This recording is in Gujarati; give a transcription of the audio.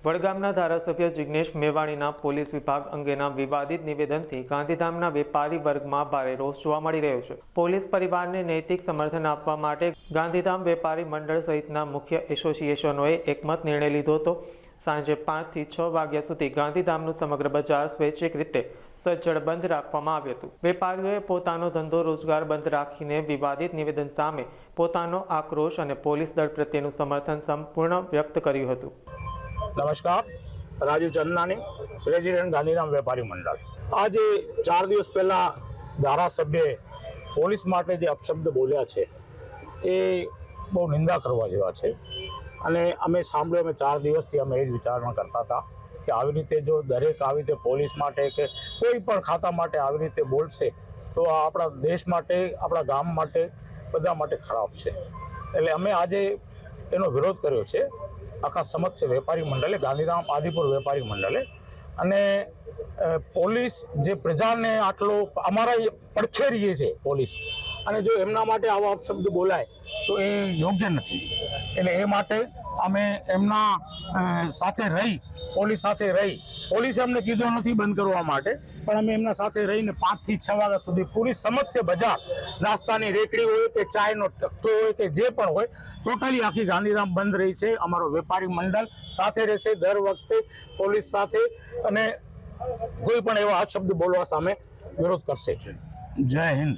વડગામના ધારાસભ્ય જિગ્નેશ મેવાણીના પોલીસ વિભાગ અંગેના વિવાદિત નિવેદનથી ગાંધીધામના વેપારી વર્ગમાં ભારે રોષ જોવા મળી રહ્યો છે। પોલીસ પરિવારને નૈતિક સમર્થન આપવા માટે ગાંધીધામ વેપારી મંડળ સહિતના મુખ્ય એસોસિએશનોએ એકમત નિર્ણય લીધો હતો। સાંજે 5 થી 6 વાગ્યા સુધી ગાંધીધામનું સમગ્ર બજાર સ્વૈચ્છિક રીતે સજ્જડ બંધ રાખવામાં આવ્યું હતું। વેપારીઓએ પોતાનો ધંધો રોજગાર બંધ રાખીને વિવાદિત નિવેદન સામે પોતાનો આક્રોશ અને પોલીસ દળ પ્રત્યેનું સમર્થન સંપૂર્ણ વ્યક્ત કર્યું હતું। नमस्कार, राजीव चंदनानी, प्रेसिडेंट गांधीधाम वेपारी मंडल। आज 4 दिवस पहला धारासभ्य पोलीस माटे जे अपशब्द बोल्या छे ए बहु निंदा करवा जेवा छे अने अमे सांभळ्यो। अमे 4 दिवसथी अमे ए ज विचारणा करता था कि આવી રીતે જો દરેક આવી રીતે પોલીસ માટે કે કોઈ પણ ખાતા માટે આવી રીતે બોલશે તો આ આપણા દેશ માટે, આપણા ગામ માટે, બધા માટે ખરાબ છે। એટલે અમે આજે એનો વિરોધ કર્યો છે આખા સમસ્ત વેપારી મંડળે, ગાંધીધામ આદિપુર વેપારી મંડળે। અને પોલીસ જે પ્રજાને આટલો અમારા પડખે રહીએ છે પોલીસ, અને જો એમના માટે આવા અપશબ્દ બોલાય તો એ યોગ્ય નથી। એટલે એ માટે અમે એમના સાથે રહી, પોલીસ સાથે રહી, પોલીસે અમને કીધું નથી બંધ કરવા માટે, પણ અમે એમના સાથે રહીને 5 થી 6 વાગ્યા સુધી પૂરી સમસ્ત બજાર, નાસ્તાની રેકડી હોય કે ચાયનો ટકતો હોય કે જે પણ હોય, ટોટલી આખી ગાંધીધામ બંધ રહી છે। અમારો વેપારી મંડળ સાથે રહેશે દર વખતે પોલીસ સાથે, અને કોઈ પણ એવા અપશબ્દ બોલવા સામે વિરોધ કરશે। જય હિન્દ।